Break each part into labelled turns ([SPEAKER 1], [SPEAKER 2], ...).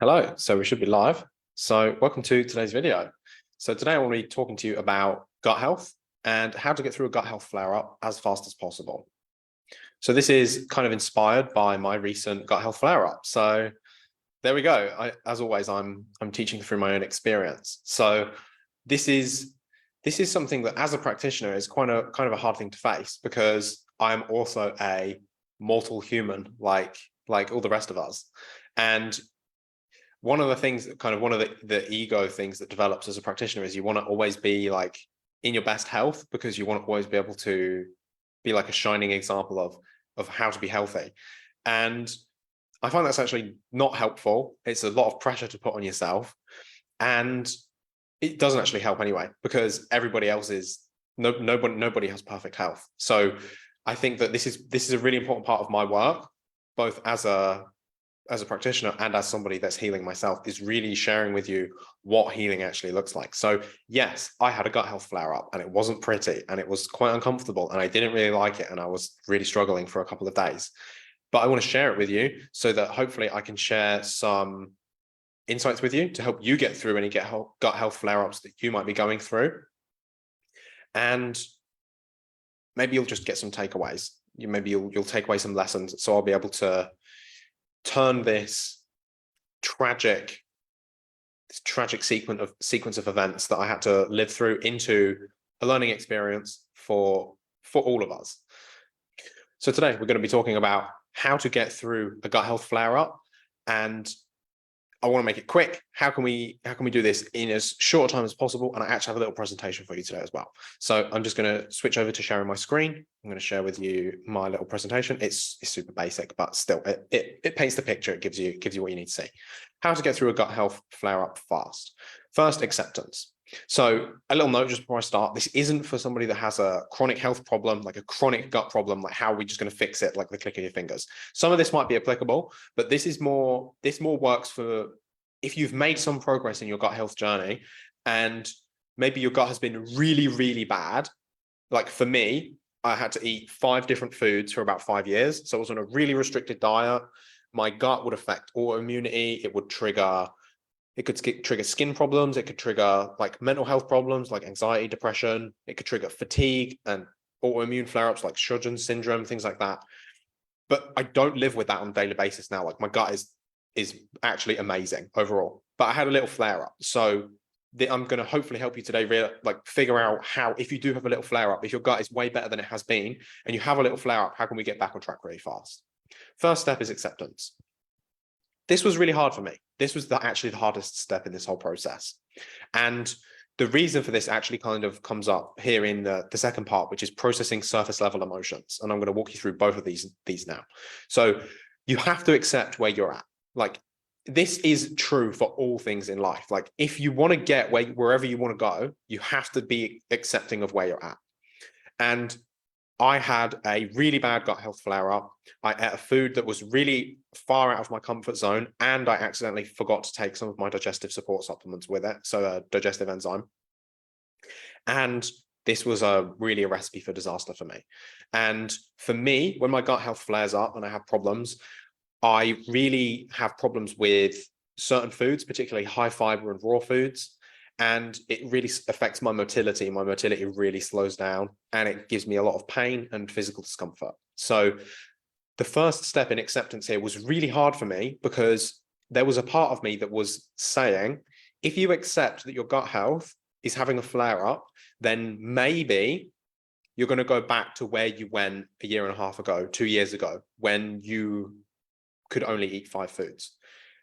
[SPEAKER 1] Hello, so we should be live. So welcome to today's video. So today I want to be talking to you about gut health and how to get through a gut health flare-up as fast as possible. So this is kind of inspired by my recent gut health flare-up. So there we go. As always, I'm teaching through my own experience. So this is something that as a practitioner is kind of a hard thing to face because I'm also a mortal human like all the rest of us. And one of the things, one of the ego things that develops as a practitioner is you want to always be like in your best health because you want to always be able to be like a shining example of how to be healthy. And I find that's actually not helpful. It's a lot of pressure to put on yourself, and it doesn't actually help anyway because everybody else is nobody has perfect health. So I think that this is a really important part of my work, both as a practitioner and as somebody that's healing myself, is really sharing with you what healing actually looks like. So yes, I had a gut health flare up and it wasn't pretty and it was quite uncomfortable and I didn't really like it and I was really struggling for a couple of days. But I want to share it with you so that hopefully I can share some insights with you to help you get through any gut health flare-ups that you might be going through. And maybe you'll just get some takeaways. Maybe you'll take away some lessons. So I'll be able to turn this tragic sequence of events that I had to live through into a learning experience for all of us. So today we're going to be talking about how to get through a gut health flare-up, and I want to make it quick. How can we do this in as short a time as possible? And I actually have a little presentation for you today as well. So I'm just going to switch over to sharing my screen. I'm going to share with you my little presentation. It's super basic, but still it paints the picture. It gives you what you need to see. How to get through a gut health flare-up fast. First, acceptance. So a little note just before I start, this isn't for somebody that has a chronic health problem, like a chronic gut problem, like how are we just going to fix it, like the click of your fingers. Some of this might be applicable, but this more works for if you've made some progress in your gut health journey and maybe your gut has been really, really bad. Like for me, I had to eat 5 different foods for about 5 years. So I was on a really restricted diet. My gut would affect autoimmunity. It could trigger skin problems. It could trigger like mental health problems like anxiety, depression. It could trigger fatigue and autoimmune flare-ups like Sjogren's syndrome, things like that. But I don't live with that on a daily basis now. Like my gut is actually amazing overall. But I had a little flare-up. So I'm going to hopefully help you today figure out how, if you do have a little flare-up, if your gut is way better than it has been and you have a little flare-up, how can we get back on track really fast? First step is acceptance. This was really hard for me. This was actually the hardest step in this whole process. And the reason for this actually kind of comes up here in the second part, which is processing surface level emotions. And I'm going to walk you through both of these now. So you have to accept where you're at. Like this is true for all things in life. Like if you want to get wherever you want to go, you have to be accepting of where you're at. And I had a really bad gut health flare-up. I ate a food that was really far out of my comfort zone, and I accidentally forgot to take some of my digestive support supplements with it, so a digestive enzyme. And this was really a recipe for disaster for me. And for me, when my gut health flares up and I have problems, I really have problems with certain foods, particularly high fiber and raw foods. And it really affects my motility. My motility really slows down and it gives me a lot of pain and physical discomfort. So the first step in acceptance here was really hard for me because there was a part of me that was saying, if you accept that your gut health is having a flare up, then maybe you're going to go back to where you went a year and a half ago, 2 years ago, when you could only eat 5 foods.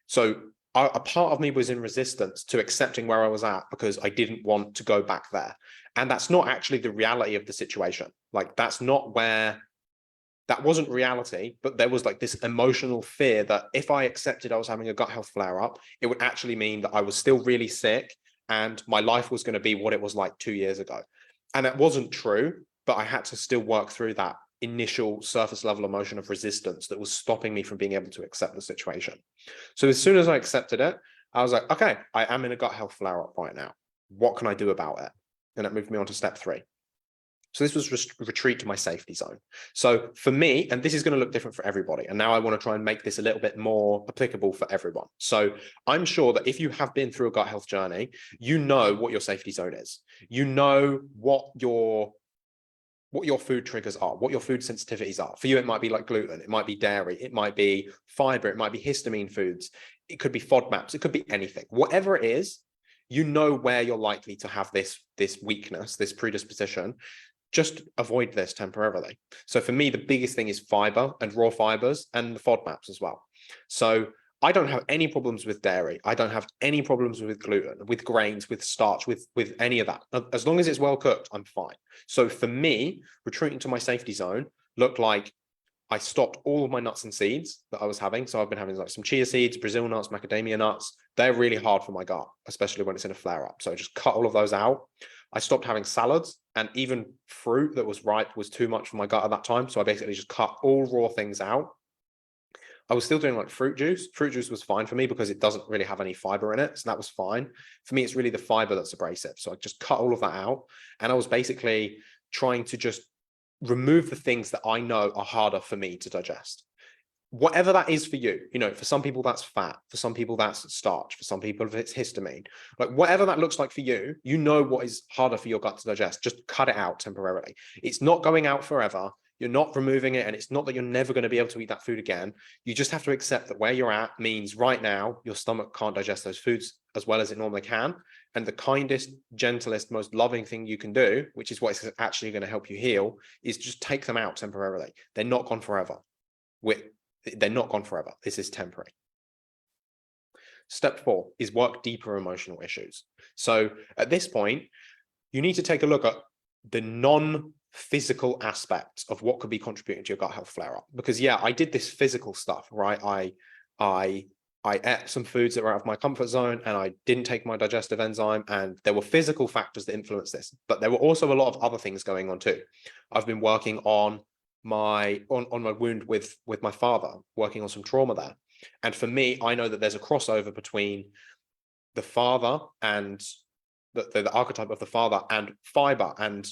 [SPEAKER 1] So a part of me was in resistance to accepting where I was at because I didn't want to go back there. And that's not actually the reality of the situation. Like that wasn't reality, but there was like this emotional fear that if I accepted I was having a gut health flare up, it would actually mean that I was still really sick and my life was going to be what it was like 2 years ago. And that wasn't true, but I had to still work through that initial surface level emotion of resistance that was stopping me from being able to accept the situation. So as soon as I accepted it, I was like, okay, I am in a gut health flare up right now. What can I do about it? And it moved me on to step 3. So this was retreat to my safety zone. So for me, and this is going to look different for everybody, and now I want to try and make this a little bit more applicable for everyone. So I'm sure that if you have been through a gut health journey, you know what your safety zone is. You know what your food triggers are, what your food sensitivities are. For you, it might be like gluten, it might be dairy, it might be fiber, it might be histamine foods, it could be FODMAPs, it could be anything. Whatever it is, you know where you're likely to have this weakness, this predisposition. Just avoid this temporarily. So for me, the biggest thing is fiber and raw fibers and the FODMAPs as well. So I don't have any problems with dairy. I don't have any problems with gluten, with grains, with starch, with any of that. As long as it's well cooked, I'm fine. So for me, retreating to my safety zone looked like I stopped all of my nuts and seeds that I was having. So I've been having like some chia seeds, Brazil nuts, macadamia nuts. They're really hard for my gut, especially when it's in a flare up. So I just cut all of those out. I stopped having salads, and even fruit that was ripe was too much for my gut at that time. So I basically just cut all raw things out. I was still doing like fruit juice. Fruit juice was fine for me because it doesn't really have any fiber in it. So that was fine. For me, it's really the fiber that's abrasive. So I just cut all of that out. And I was basically trying to just remove the things that I know are harder for me to digest. Whatever that is for you, you know, for some people that's fat, for some people that's starch, for some people it's histamine, like whatever that looks like for you, you know what is harder for your gut to digest. Just cut it out temporarily. It's not going out forever. You're not removing it, and it's not that you're never going to be able to eat that food again. You just have to accept that where you're at means right now your stomach can't digest those foods as well as it normally can. And the kindest, gentlest, most loving thing you can do, which is what is actually going to help you heal, is just take them out temporarily. They're not gone forever. They're not gone forever. This is temporary. Step 4 is work deeper emotional issues. So at this point, you need to take a look at the non-physical aspects of what could be contributing to your gut health flare-up. Because yeah, I did this physical stuff, right? I ate some foods that were out of my comfort zone, and I didn't take my digestive enzyme, and there were physical factors that influenced this. But there were also a lot of other things going on too. I've been working on my wound with my father, working on some trauma there. And for me, I know that there's a crossover between the father and the archetype of the father and fiber. And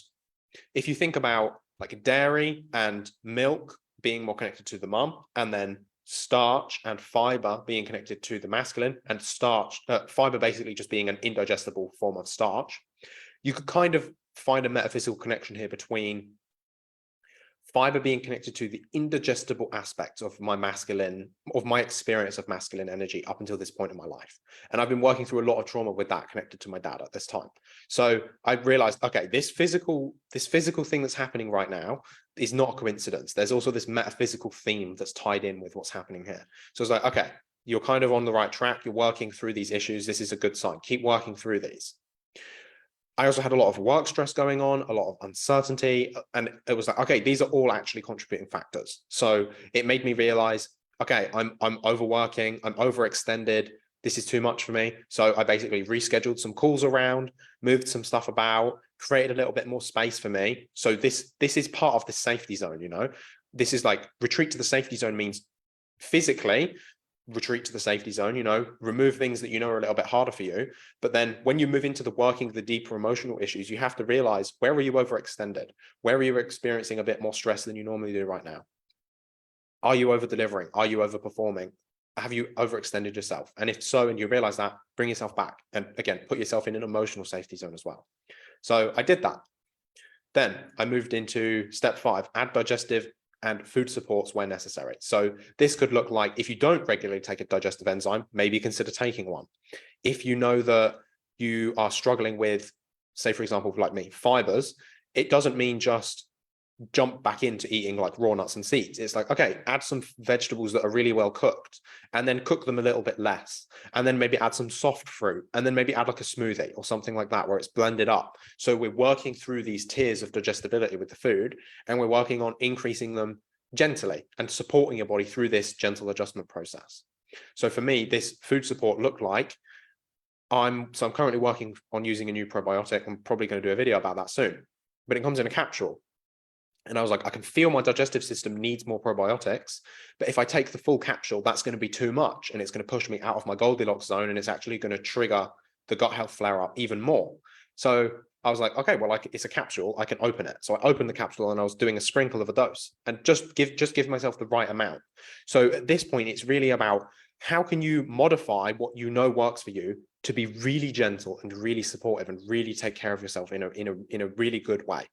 [SPEAKER 1] if you think about like dairy and milk being more connected to the mum, and then starch and fiber being connected to the masculine, and fiber basically just being an indigestible form of starch, you could kind of find a metaphysical connection here between fiber being connected to the indigestible aspects of my experience of masculine energy up until this point in my life. And I've been working through a lot of trauma with that connected to my dad at this time. So I realized, okay, this physical thing that's happening right now is not a coincidence. There's also this metaphysical theme that's tied in with what's happening here. So it's like, okay, you're kind of on the right track. You're working through these issues. This is a good sign. Keep working through these. I also had a lot of work stress going on, a lot of uncertainty, and it was like, okay, these are all actually contributing factors. So it made me realize, okay, I'm overworking, I'm overextended. This is too much for me. So I basically rescheduled some calls around, moved some stuff about, created a little bit more space for me. So this is part of the safety zone, you know. This is like retreat to the safety zone means physically retreat to the safety zone, you know, remove things that you know are a little bit harder for you. But then when you move into the working of the deeper emotional issues, you have to realize, where are you overextended? Where are you experiencing a bit more stress than you normally do right now? Are you over delivering? Are you overperforming? Have you overextended yourself? And if so, and you realize that, bring yourself back. And again, put yourself in an emotional safety zone as well. So I did that. Then I moved into step 5, add digestive and food supports where necessary. So this could look like, if you don't regularly take a digestive enzyme, maybe consider taking one. If you know that you are struggling with, say, for example, like me, fibers, it doesn't mean just jump back into eating like raw nuts and seeds. It's like, okay, add some vegetables that are really well cooked, and then cook them a little bit less, and then maybe add some soft fruit, and then maybe add like a smoothie or something like that where it's blended up. So we're working through these tiers of digestibility with the food, and we're working on increasing them gently and supporting your body through this gentle adjustment process. So for me, this food support looked like, I'm currently working on using a new probiotic. I'm probably going to do a video about that soon, but it comes in a capsule. And I was like, I can feel my digestive system needs more probiotics, but if I take the full capsule, that's going to be too much, and it's going to push me out of my Goldilocks zone, and it's actually going to trigger the gut health flare up even more. So I was like, okay, well, like it's a capsule, I can open it. So I opened the capsule and I was doing a sprinkle of a dose and just give myself the right amount. So at this point, it's really about how can you modify what you know works for you to be really gentle and really supportive and really take care of yourself in a really good way.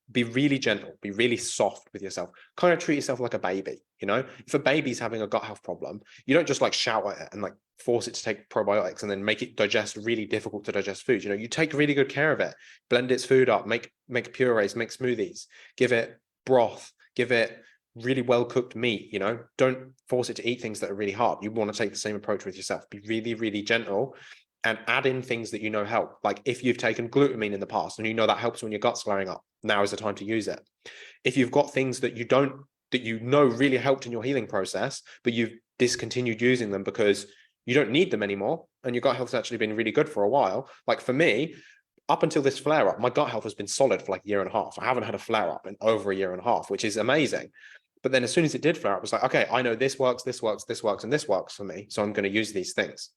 [SPEAKER 1] Be really gentle, be really soft with yourself, kind of treat yourself like a baby. If a baby's having a gut health problem, you don't just like shout at it and like force it to take probiotics and then make it digest really difficult to digest foods. You take really good care of it, blend its food up, make purees, make smoothies, give it broth, give it really well cooked meat. Don't force it to eat things that are really hard. You want to take the same approach with yourself. Be really, really gentle and add in things that help. Like if you've taken glutamine in the past and that helps when your gut's flaring up, now is the time to use it. If you've got things that really helped in your healing process, but you've discontinued using them because you don't need them anymore and your gut health's actually been really good for a while. Like for me, up until this flare up, my gut health has been solid for like a year and a half. I haven't had a flare up in over a year and a half, which is amazing. But then as soon as it did flare up, it was like, okay, I know this works, this works, this works, and this works for me. So I'm going to use these things.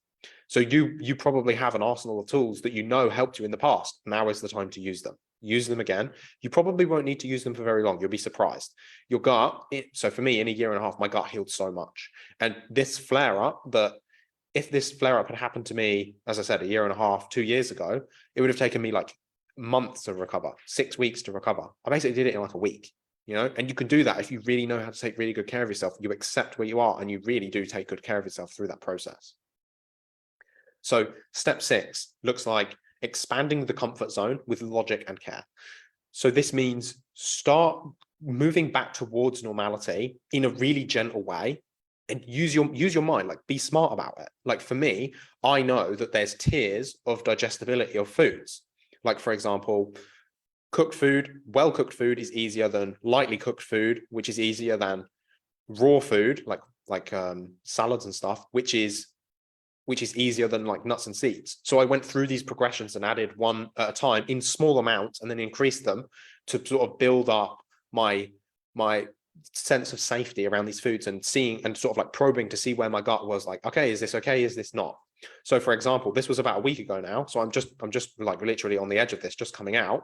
[SPEAKER 1] So you probably have an arsenal of tools that helped you in the past. Now is the time to use them. Use them again. You probably won't need to use them for very long. You'll be surprised. Your gut, so for me, in a year and a half, my gut healed so much. And this flare up, if this flare up had happened to me, as I said, a year and a half, 2 years ago, it would have taken me like months to recover, 6 weeks to recover. I basically did it in like a week, and you can do that if you really know how to take really good care of yourself. You accept where you are and you really do take good care of yourself through that process. So step 6 looks like expanding the comfort zone with logic and care. So this means start moving back towards normality in a really gentle way and use your mind, like be smart about it. Like for me, I know that there's tiers of digestibility of foods. Like for example, well cooked food is easier than lightly cooked food, which is easier than raw food, like salads and stuff, which is easier than like nuts and seeds. So I went through these progressions and added one at a time in small amounts and then increased them to sort of build up my sense of safety around these foods and seeing and sort of like probing to see where my gut was like, okay, is this okay? Is this not? So for example, this was about a week ago now. So I'm just like literally on the edge of this, just coming out.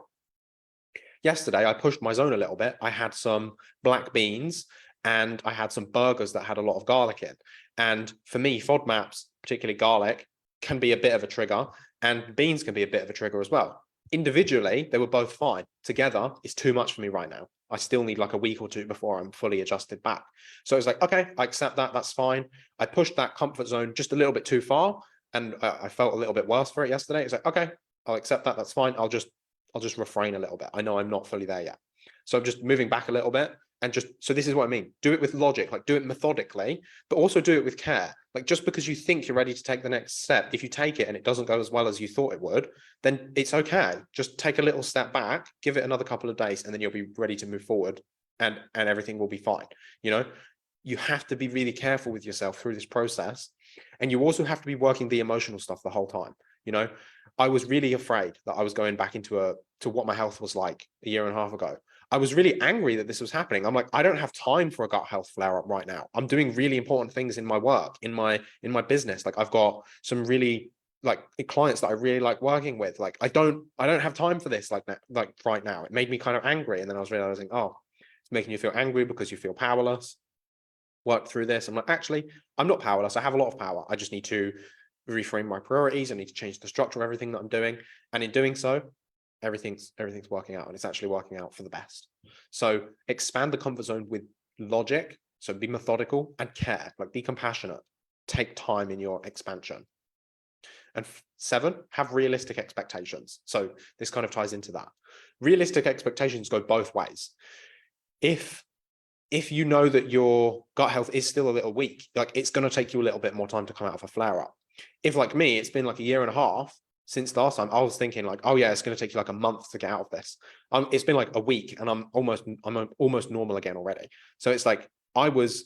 [SPEAKER 1] Yesterday, I pushed my zone a little bit. I had some black beans and I had some burgers that had a lot of garlic in. And for me, FODMAPs, particularly garlic, can be a bit of a trigger, and beans can be a bit of a trigger as well. Individually, they were both fine. Together, it's too much for me right now. I still need like a week or two before I'm fully adjusted back. So it's like, okay, I accept that. That's fine. I pushed that comfort zone just a little bit too far, and I felt a little bit worse for it yesterday. It's like, okay, I'll accept that. That's fine. I'll just refrain a little bit. I know I'm not fully there yet. So I'm just moving back a little bit. And so this is what I mean. Do it with logic, like do it methodically, but also do it with care. Like just because you think you're ready to take the next step, if you take it and it doesn't go as well as you thought it would, then it's okay. Just take a little step back, give it another couple of days, and then you'll be ready to move forward and everything will be fine. You have to be really careful with yourself through this process. And you also have to be working the emotional stuff the whole time. I was really afraid that I was going back into what my health was like a year and a half ago. I was really angry that this was happening. I'm like, I don't have time for a gut health flare up right now. I'm doing really important things in my work, in my business. Like I've got some really like clients that I really like working with. Like I don't have time for this like right now. It made me kind of angry. And then I was realizing, oh, it's making you feel angry because you feel powerless. Work through this. I'm like, actually, I'm not powerless. I have a lot of power. I just need to reframe my priorities. I need to change the structure of everything that I'm doing. And in doing so, everything's working out, and it's actually working out for the best. So expand the comfort zone with logic. So be methodical and care, like be compassionate, take time in your expansion. And 7, have realistic expectations. So this kind of ties into that. Realistic expectations go both ways. If you know that your gut health is still a little weak, like it's going to take you a little bit more time to come out of a flare up. If like me, it's been like a year and a half since last time, I was thinking like, oh yeah, it's going to take you like a month to get out of this. It's been like a week and I'm almost normal again already. So it's like, I was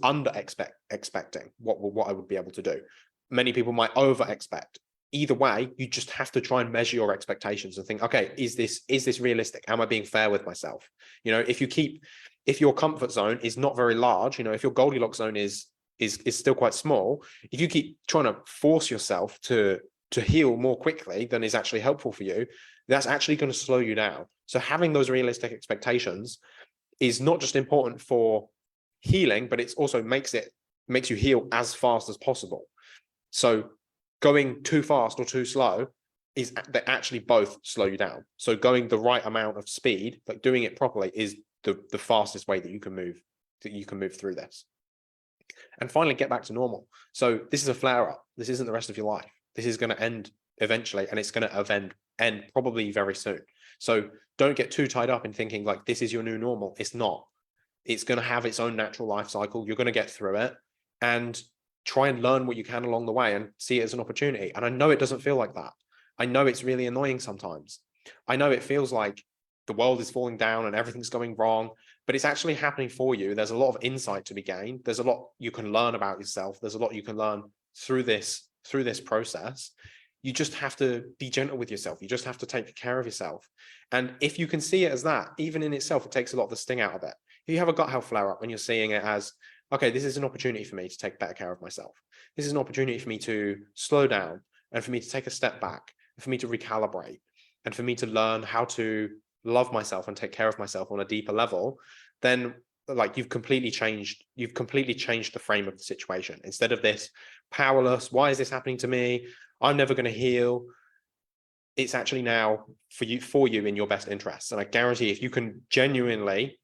[SPEAKER 1] under expecting what I would be able to do. Many people might over expect. Either way, you just have to try and measure your expectations and think, okay, is this realistic? Am I being fair with myself? If your comfort zone is not very large, if your Goldilocks zone is still quite small, if you keep trying to force yourself to heal more quickly than is actually helpful for you, that's actually going to slow you down. So having those realistic expectations is not just important for healing, but it's also makes you heal as fast as possible. So going too fast or too slow they actually both slow you down. So going the right amount of speed, like doing it properly, is the fastest way that you can move through this. And finally, get back to normal. So this is a flare up. This isn't the rest of your life. This is going to end eventually, and it's going to end probably very soon. So don't get too tied up in thinking like this is your new normal. It's not. It's going to have its own natural life cycle. You're going to get through it, and try and learn what you can along the way and see it as an opportunity. And I know it doesn't feel like that. I know it's really annoying sometimes. I know it feels like the world is falling down and everything's going wrong, but it's actually happening for you. There's a lot of insight to be gained. There's a lot you can learn about yourself. There's a lot you can learn through this process. You just have to be gentle with yourself. You just have to take care of yourself. And if you can see it as that, even in itself, it takes a lot of the sting out of it. If you have a gut health flare up and you're seeing it as, okay, this is an opportunity for me to take better care of myself. This is an opportunity for me to slow down and for me to take a step back, and for me to recalibrate, and for me to learn how to love myself and take care of myself on a deeper level, then like you've completely changed the frame of the situation. Instead of this powerless, why is this happening to me? I'm never going to heal. It's actually now for you in your best interests. And I guarantee if you can genuinely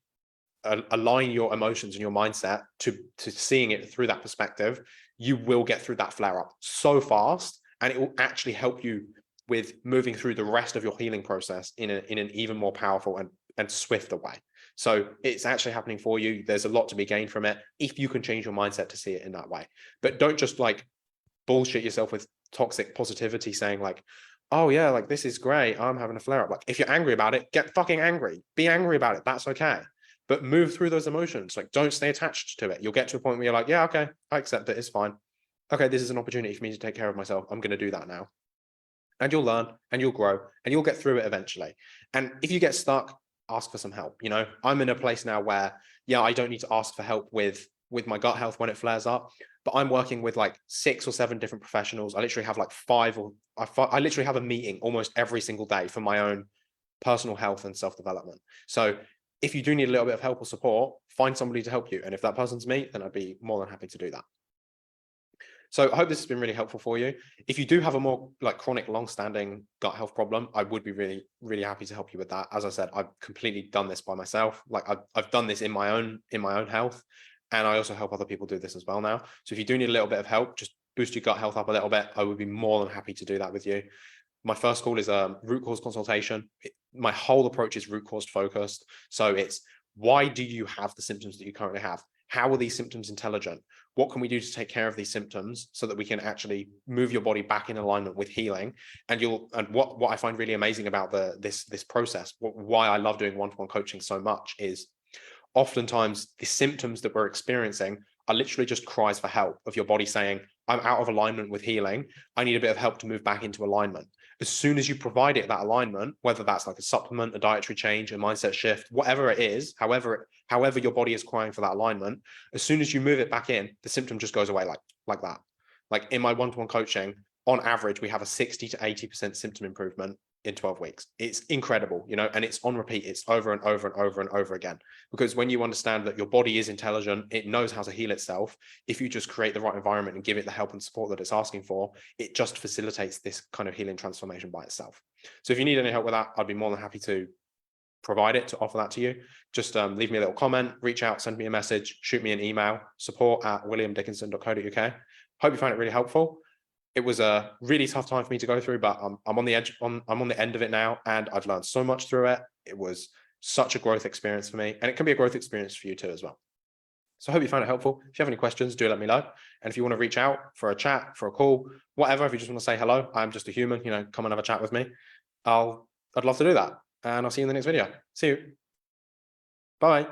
[SPEAKER 1] align your emotions and your mindset to seeing it through that perspective, you will get through that flare up so fast, and it will actually help you with moving through the rest of your healing process in an even more powerful and swifter way. So it's actually happening for you. There's a lot to be gained from it if you can change your mindset to see it in that way. But don't just like bullshit yourself with toxic positivity saying like, oh yeah, like this is great, I'm having a flare up. Like if you're angry about it, get fucking angry. Be angry about it. That's okay. But move through those emotions. Like don't stay attached to it. You'll get to a point where you're like, yeah, okay, I accept it. It's fine. Okay, this is an opportunity for me to take care of myself. I'm going to do that now. And you'll learn and you'll grow and you'll get through it eventually. And if you get stuck, ask for some help. You know, I'm in a place now where, yeah, I don't need to ask for help with my gut health when it flares up, but I'm working with like 6 or 7 different professionals. I literally have like I literally have a meeting almost every single day for my own personal health and self-development. So if you do need a little bit of help or support, find somebody to help you. And if that person's me, then I'd be more than happy to do that. So I hope this has been really helpful for you. If you do have a more like chronic, long-standing gut health problem, I would be really, really happy to help you with that. As I said, I've completely done this by myself. Like I've done this in my own health, and I also help other people do this as well now. So if you do need a little bit of help, just boost your gut health up a little bit, I would be more than happy to do that with you. My first call is a root cause consultation. My whole approach is root cause focused. So it's, why do you have the symptoms that you currently have? How are these symptoms intelligent? What can we do to take care of these symptoms so that we can actually move your body back in alignment with healing? And what I find really amazing about this process, why I love doing one-to-one coaching so much, is oftentimes the symptoms that we're experiencing are literally just cries for help of your body saying, I'm out of alignment with healing. I need a bit of help to move back into alignment. As soon as you provide it that alignment, whether that's like a supplement, a dietary change, a mindset shift, whatever it is, however your body is crying for that alignment, as soon as you move it back in, the symptom just goes away like that. Like in my one-to-one coaching, on average, we have a 60 to 80% symptom improvement in 12 weeks. It's incredible, you know, and it's on repeat. It's over and over and over and over again. Because when you understand that your body is intelligent, it knows how to heal itself. If you just create the right environment and give it the help and support that it's asking for, it just facilitates this kind of healing transformation by itself. So if you need any help with that, I'd be more than happy to provide it, to offer that to you. Just leave me a little comment, reach out, send me a message, shoot me an email, support@williamdickinson.co.uk. Hope you find it really helpful. It was a really tough time for me to go through, but I'm on the end of it now, and I've learned so much through it. It was such a growth experience for me, and it can be a growth experience for you too as well. So I hope you found it helpful. If you have any questions, do let me know. And if you want to reach out for a chat, for a call, whatever, if you just want to say hello, I'm just a human, you know, come and have a chat with me. I'd love to do that. And I'll see you in the next video. See you. Bye.